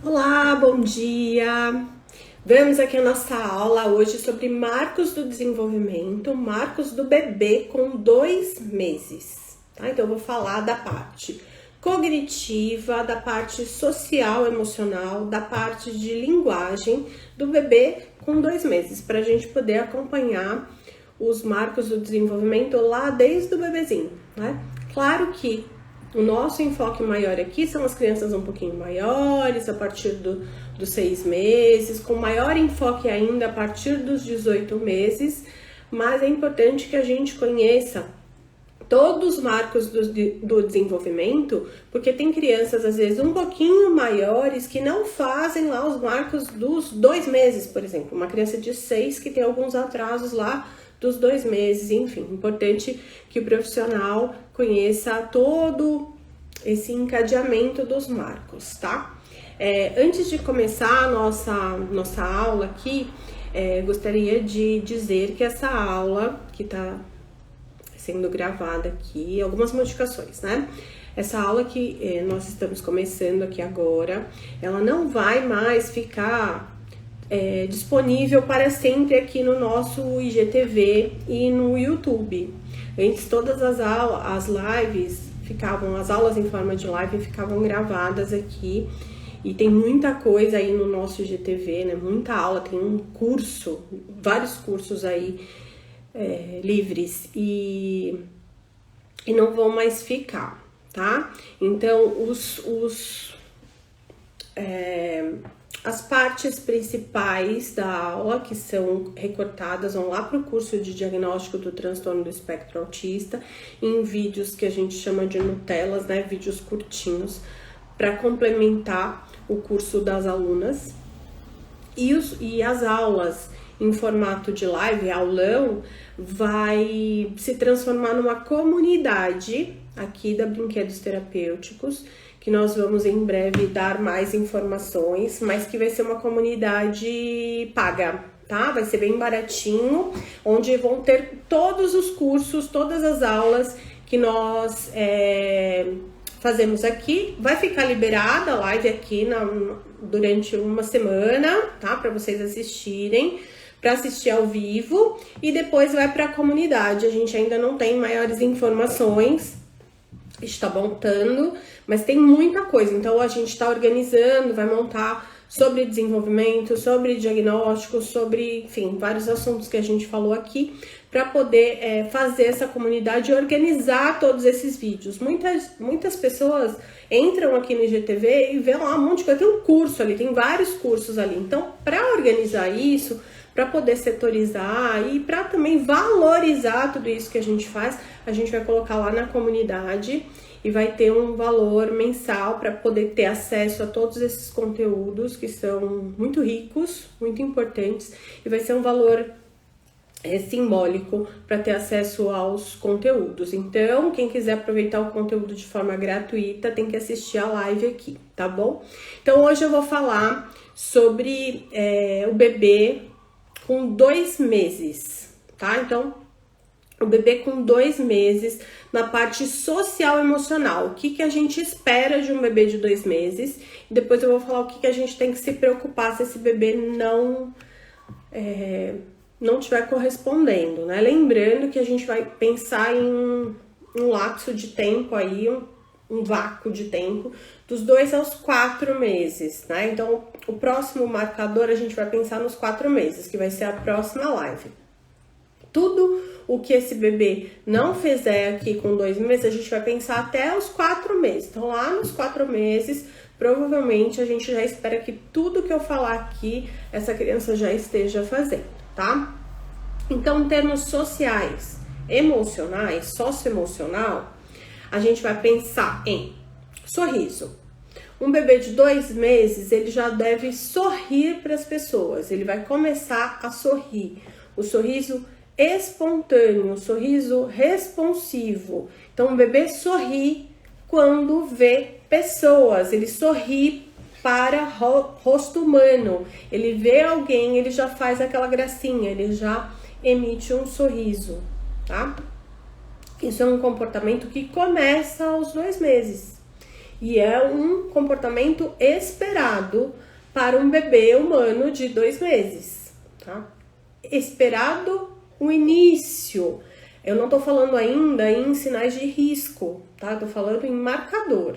Olá, bom dia! Vamos aqui a nossa aula hoje sobre marcos do desenvolvimento, marcos do bebê com 2 meses, tá? Então eu vou falar da parte cognitiva, da parte social, emocional, da parte de linguagem do bebê com 2 meses, para a gente poder acompanhar os marcos do desenvolvimento lá desde o bebezinho, né? Claro que o nosso enfoque maior aqui são as crianças um pouquinho maiores, a partir dos 6 meses, com maior enfoque ainda a partir dos 18 meses, mas é importante que a gente conheça todos os marcos do desenvolvimento, porque tem crianças às vezes um pouquinho maiores que não fazem lá os marcos dos 2 meses, por exemplo, uma criança de 6 que tem alguns atrasos lá dos 2 meses, enfim, importante que o profissional conheça todo esse encadeamento dos marcos, tá? Antes de começar a nossa aula aqui, gostaria de dizer que essa aula que tá sendo gravada aqui, algumas modificações, né? Essa aula que nós estamos começando aqui agora, ela não vai mais ficar disponível para sempre aqui no nosso IGTV e no YouTube. Antes todas as lives ficavam, as aulas em forma de live ficavam gravadas aqui e tem muita coisa aí no nosso IGTV, né? Muita aula, tem um curso, vários cursos aí livres e não vão mais ficar, tá? Então as partes principais da aula, que são recortadas, vão lá para o curso de diagnóstico do transtorno do espectro autista, em vídeos que a gente chama de Nutelas, né? Vídeos curtinhos, para complementar o curso das alunas. E as aulas em formato de live, aulão, vai se transformar numa comunidade aqui da Brinquedos Terapêuticos, que nós vamos em breve dar mais informações, mas que vai ser uma comunidade paga, tá? Vai ser bem baratinho, onde vão ter todos os cursos, todas as aulas que nós fazemos aqui. Vai ficar liberada a live aqui durante uma semana, tá? Para vocês assistirem, para assistir ao vivo, e depois vai para a comunidade. A gente ainda não tem maiores informações, está montando, mas tem muita coisa, então a gente está organizando, vai montar sobre desenvolvimento, sobre diagnóstico, sobre, enfim, vários assuntos que a gente falou aqui, para poder fazer essa comunidade e organizar todos esses vídeos. Muitas pessoas entram aqui no IGTV e vê lá um monte de coisa, tem um curso ali, tem vários cursos ali, então para organizar isso, para poder setorizar e para também valorizar tudo isso que a gente faz, a gente vai colocar lá na comunidade e vai ter um valor mensal para poder ter acesso a todos esses conteúdos que são muito ricos, muito importantes, e vai ser um valor simbólico para ter acesso aos conteúdos. Então, quem quiser aproveitar o conteúdo de forma gratuita tem que assistir a live aqui, tá bom? Então, hoje eu vou falar sobre o bebê com 2 meses, tá? Então, o bebê com 2 meses, na parte social emocional, o que a gente espera de um bebê de 2 meses, e depois eu vou falar o que a gente tem que se preocupar se esse bebê não estiver correspondendo, né? Lembrando que a gente vai pensar em um lapso de tempo aí, um vácuo de tempo, dos 2 aos 4 meses, né? Então, o próximo marcador a gente vai pensar nos 4 meses, que vai ser a próxima live. Tudo o que esse bebê não fizer aqui com 2 meses, a gente vai pensar até os 4 meses. Então, lá nos 4 meses, provavelmente a gente já espera que tudo que eu falar aqui, essa criança já esteja fazendo, tá? Então, em termos sociais, emocionais, socioemocional, a gente vai pensar em sorriso. Um bebê de 2 meses, ele já deve sorrir para as pessoas, ele vai começar a sorrir. O sorriso espontâneo, o sorriso responsivo. Então, o bebê sorri quando vê pessoas, ele sorri para rosto humano. Ele vê alguém, ele já faz aquela gracinha, ele já emite um sorriso, tá? Isso é um comportamento que começa aos 2 meses. E é um comportamento esperado para um bebê humano de 2 meses, tá? Esperado o início. Eu não tô falando ainda em sinais de risco, tá? Eu tô falando em marcador.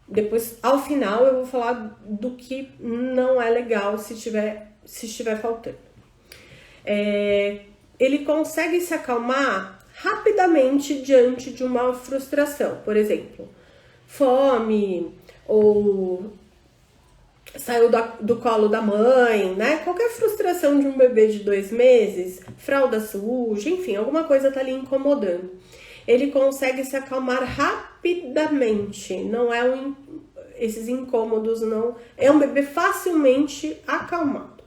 Depois, ao final, eu vou falar do que não é legal se estiver faltando. Ele consegue se acalmar rapidamente diante de uma frustração. Por exemplo, fome, ou saiu do colo da mãe, né? Qualquer frustração de um bebê de 2 meses, fralda suja, enfim, alguma coisa tá ali incomodando. Ele consegue se acalmar rapidamente, não é esses incômodos, não. É um bebê facilmente acalmado,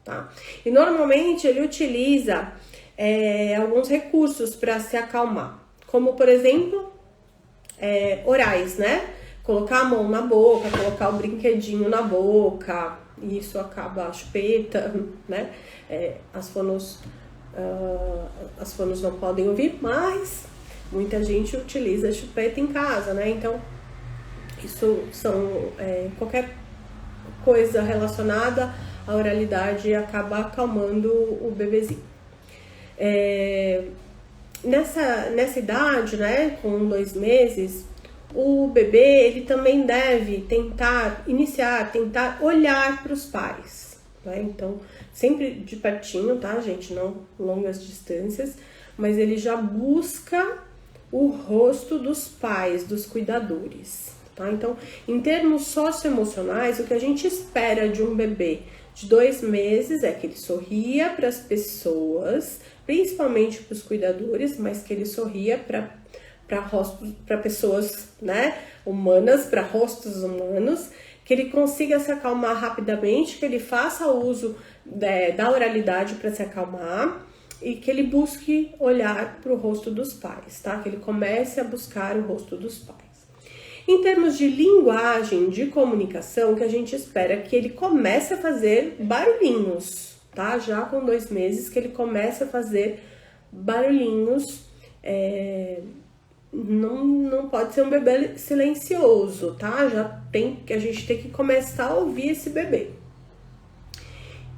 tá? E normalmente ele utiliza alguns recursos para se acalmar, como por exemplo, orais, né? Colocar a mão na boca, colocar o brinquedinho na boca, e isso acaba a chupeta, né? As fonos não podem ouvir, mas muita gente utiliza a chupeta em casa, né? Então, isso são qualquer coisa relacionada à oralidade acaba acalmando o bebezinho. Nessa idade, né, com 2 meses, o bebê ele também deve tentar olhar para os pais, né? Então, sempre de pertinho, tá, gente? Não longas distâncias, mas ele já busca o rosto dos pais, dos cuidadores, tá? Então, em termos socioemocionais, o que a gente espera de um bebê de 2 meses é que ele sorria para as pessoas, principalmente para os cuidadores, mas que ele sorria para pessoas, né, humanas, para rostos humanos, que ele consiga se acalmar rapidamente, que ele faça uso da oralidade para se acalmar e que ele busque olhar para o rosto dos pais, tá? Que ele comece a buscar o rosto dos pais. Em termos de linguagem, de comunicação, que a gente espera que ele comece a fazer barulhinhos, tá? Já com 2 meses que ele comece a fazer barulhinhos. Não pode ser um bebê silencioso, tá? A gente tem que começar a ouvir esse bebê.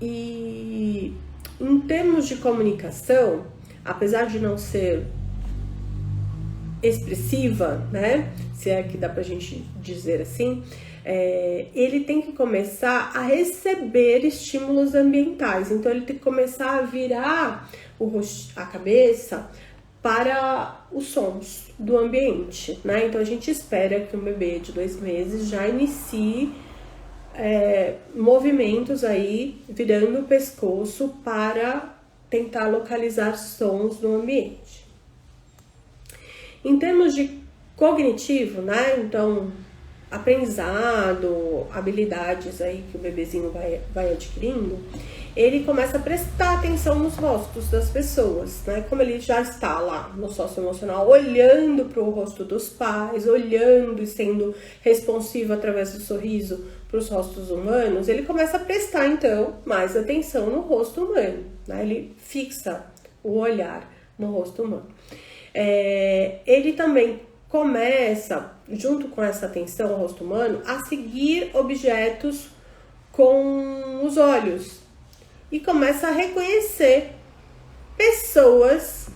E em termos de comunicação, apesar de não ser expressiva, né? Se é que dá pra gente dizer assim, ele tem que começar a receber estímulos ambientais. Então ele tem que começar a virar a cabeça para os sons do ambiente, né? Então a gente espera que um bebê de 2 meses já inicie movimentos aí, virando o pescoço para tentar localizar sons no ambiente. Em termos de cognitivo, né? Então, aprendizado, habilidades aí que o bebezinho vai adquirindo, ele começa a prestar atenção nos rostos das pessoas, né? Como ele já está lá no socioemocional, olhando para o rosto dos pais, olhando e sendo responsivo através do sorriso para os rostos humanos, ele começa a prestar, então, mais atenção no rosto humano, né? Ele fixa o olhar no rosto humano. Ele também começa, junto com essa atenção ao rosto humano, a seguir objetos com os olhos e começa a reconhecer pessoas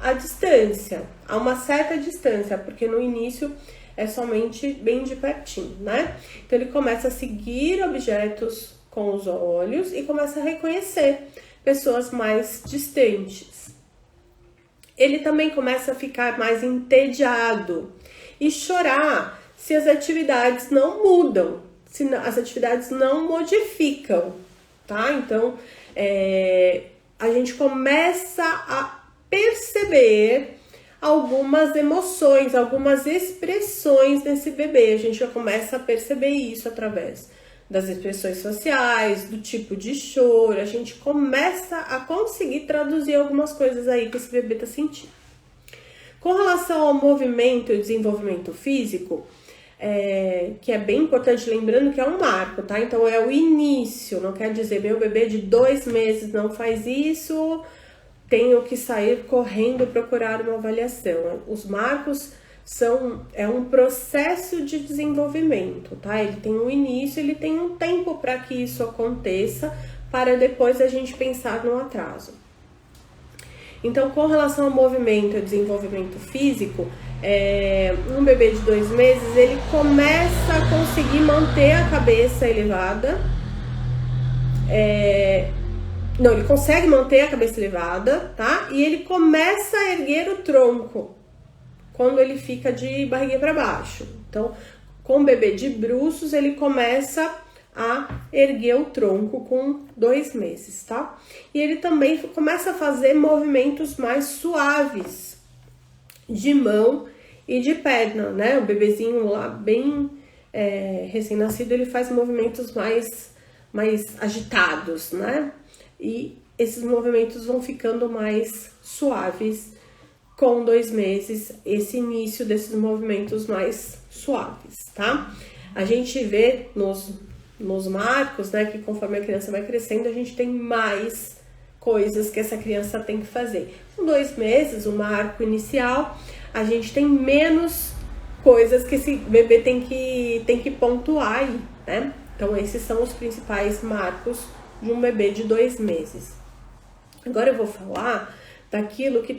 à distância, a uma certa distância, porque no início é somente bem de pertinho, né? Então ele começa a seguir objetos com os olhos e começa a reconhecer pessoas mais distantes. Ele também começa a ficar mais entediado e chorar se as atividades não mudam, se as atividades não modificam, tá? Então, a gente começa a perceber algumas emoções, algumas expressões nesse bebê. A gente já começa a perceber isso através das expressões faciais, do tipo de choro. A gente começa a conseguir traduzir algumas coisas aí que esse bebê tá sentindo. Com relação ao movimento e desenvolvimento físico, que é bem importante, lembrando que é um marco, tá? Então é o início, não quer dizer meu bebê de 2 meses não faz isso, tenho que sair correndo procurar uma avaliação. Os marcos é um processo de desenvolvimento, tá? Ele tem um início, ele tem um tempo para que isso aconteça, para depois a gente pensar no atraso. Então, com relação ao movimento e desenvolvimento físico, um bebê de 2 meses, ele começa a conseguir manter a cabeça elevada. Não, ele consegue manter a cabeça elevada, tá? E ele começa a erguer o tronco quando ele fica de barriguinha para baixo. Então, com o bebê de bruços, ele começa a erguer o tronco com 2 meses, tá? E ele também começa a fazer movimentos mais suaves de mão e de perna, né? O bebezinho lá, bem recém-nascido, ele faz movimentos mais agitados, né? E esses movimentos vão ficando mais suaves com 2 meses, esse início desses movimentos mais suaves, tá? A gente vê nos marcos, né, que conforme a criança vai crescendo, a gente tem mais coisas que essa criança tem que fazer. Com 2 meses, o marco inicial, a gente tem menos coisas que esse bebê tem que pontuar aí, né? Então, esses são os principais marcos de um bebê de 2 meses. Agora eu vou falar daquilo que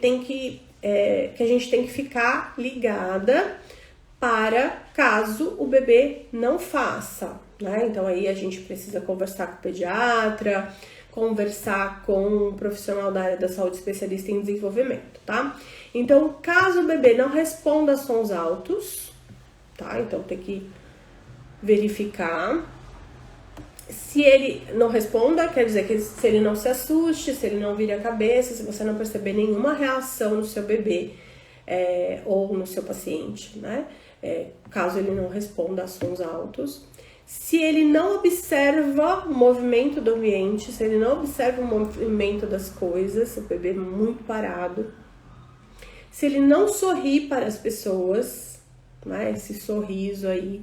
a gente tem que ficar ligada para caso o bebê não faça, né? Então aí a gente precisa conversar com o pediatra, conversar com um profissional da área da saúde especialista em desenvolvimento, tá? Então, caso o bebê não responda a sons altos, tá? Então tem que verificar. Se ele não responda, quer dizer que se ele não se assuste, se ele não vire a cabeça, se você não perceber nenhuma reação no seu bebê ou no seu paciente, né? Caso ele não responda a sons altos. Se ele não observa o movimento do ambiente, se ele não observa o movimento das coisas, o bebê muito parado. Se ele não sorri para as pessoas, né? Esse sorriso aí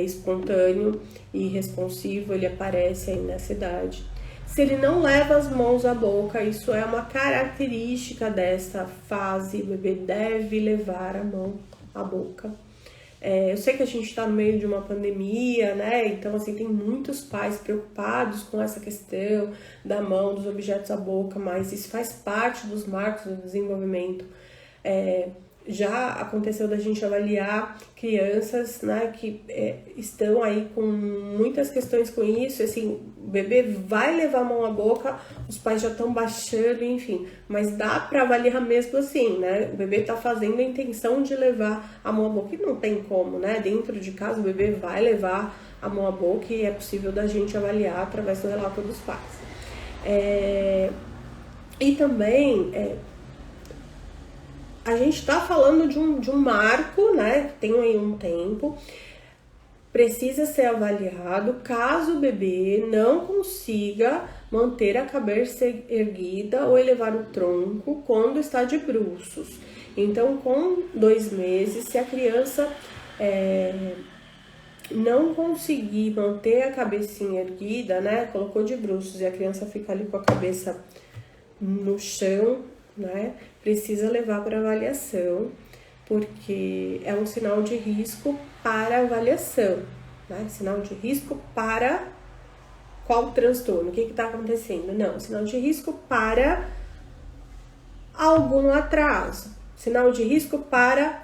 espontâneo e responsivo, ele aparece aí nessa idade. Se ele não leva as mãos à boca, isso é uma característica dessa fase, o bebê deve levar a mão à boca. Eu sei que a gente está no meio de uma pandemia, né? Então, assim, tem muitos pais preocupados com essa questão da mão, dos objetos à boca, mas isso faz parte dos marcos do desenvolvimento. Já aconteceu da gente avaliar crianças, né, que estão aí com muitas questões com isso, assim, o bebê vai levar a mão à boca, os pais já estão baixando, enfim, mas dá para avaliar mesmo assim, né, o bebê tá fazendo a intenção de levar a mão à boca, e não tem como, né, dentro de casa o bebê vai levar a mão à boca e é possível da gente avaliar através do relato dos pais. E também a gente está falando de um marco, né, que tem aí um tempo, precisa ser avaliado caso o bebê não consiga manter a cabeça erguida ou elevar o tronco quando está de bruços. Então, com 2 meses, se a criança não conseguir manter a cabecinha erguida, né, colocou de bruços e a criança fica ali com a cabeça no chão, né, precisa levar para avaliação, porque é um sinal de risco para avaliação, né? Sinal de risco para qual transtorno? O que está acontecendo? Não, sinal de risco para algum atraso. Sinal de risco para,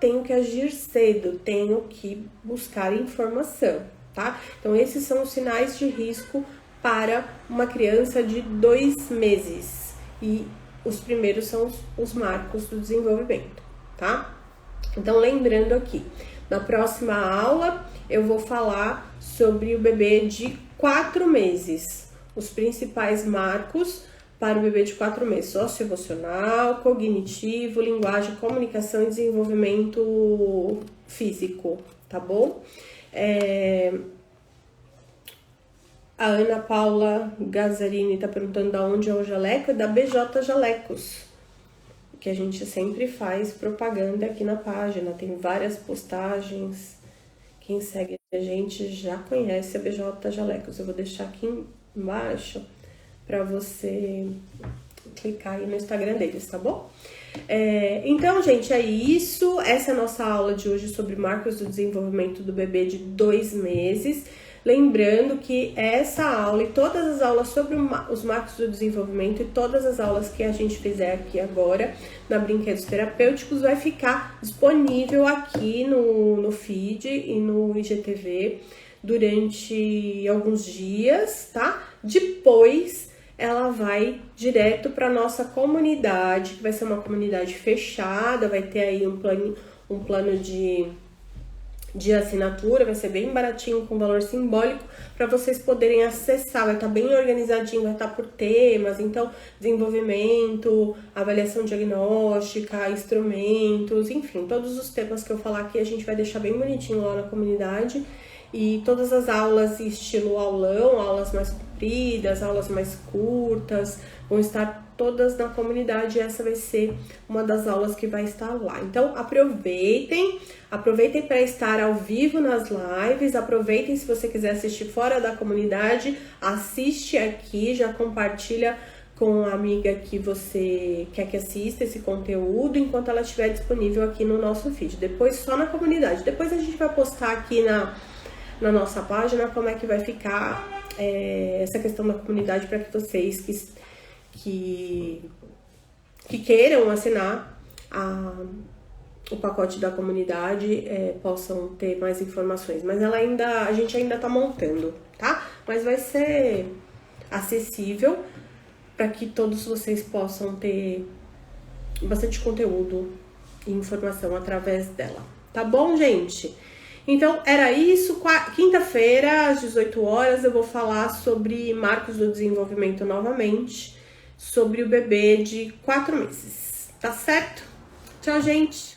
tenho que agir cedo, tenho que buscar informação, tá? Então, esses são os sinais de risco para uma criança de 2 meses. E os primeiros são os marcos do desenvolvimento, tá? Então, lembrando aqui, na próxima aula eu vou falar sobre o bebê de 4 meses, os principais marcos para o bebê de 4 meses, socioemocional, cognitivo, linguagem, comunicação e desenvolvimento físico, tá bom? A Ana Paula Gazzarini está perguntando de onde é o jaleco, é da BJ Jalecos, que a gente sempre faz propaganda aqui na página, tem várias postagens, quem segue a gente já conhece a BJ Jalecos, eu vou deixar aqui embaixo para você clicar aí no Instagram deles, tá bom? Então, gente, é isso. Essa é a nossa aula de hoje sobre marcos do desenvolvimento do bebê de 2 meses. Lembrando que essa aula e todas as aulas sobre os marcos do desenvolvimento e todas as aulas que a gente fizer aqui agora na Brinquedos Terapêuticos vai ficar disponível aqui no feed e no IGTV durante alguns dias, tá? Depois ela vai direto para nossa comunidade, que vai ser uma comunidade fechada, vai ter aí um plano de assinatura, vai ser bem baratinho, com valor simbólico, para vocês poderem acessar, vai estar bem organizadinho, vai estar por temas, então, desenvolvimento, avaliação diagnóstica, instrumentos, enfim, todos os temas que eu falar aqui a gente vai deixar bem bonitinho lá na comunidade, e todas as aulas estilo aulão, aulas mais compridas, aulas mais curtas, vão estar todas na comunidade, e essa vai ser uma das aulas que vai estar lá. Então, aproveitem para estar ao vivo nas lives, aproveitem se você quiser assistir fora da comunidade, assiste aqui, já compartilha com a amiga que você quer que assista esse conteúdo, enquanto ela estiver disponível aqui no nosso feed. Depois só na comunidade, depois a gente vai postar aqui na nossa página como é que vai ficar essa questão da comunidade, para que vocês que queiram assinar o pacote da comunidade possam ter mais informações, mas a gente ainda tá montando, tá? Mas vai ser acessível para que todos vocês possam ter bastante conteúdo e informação através dela, tá bom, gente? Então, era isso. Quinta-feira, às 18 horas, eu vou falar sobre marcos do desenvolvimento novamente, sobre o bebê de 4 meses, tá certo? Tchau, gente!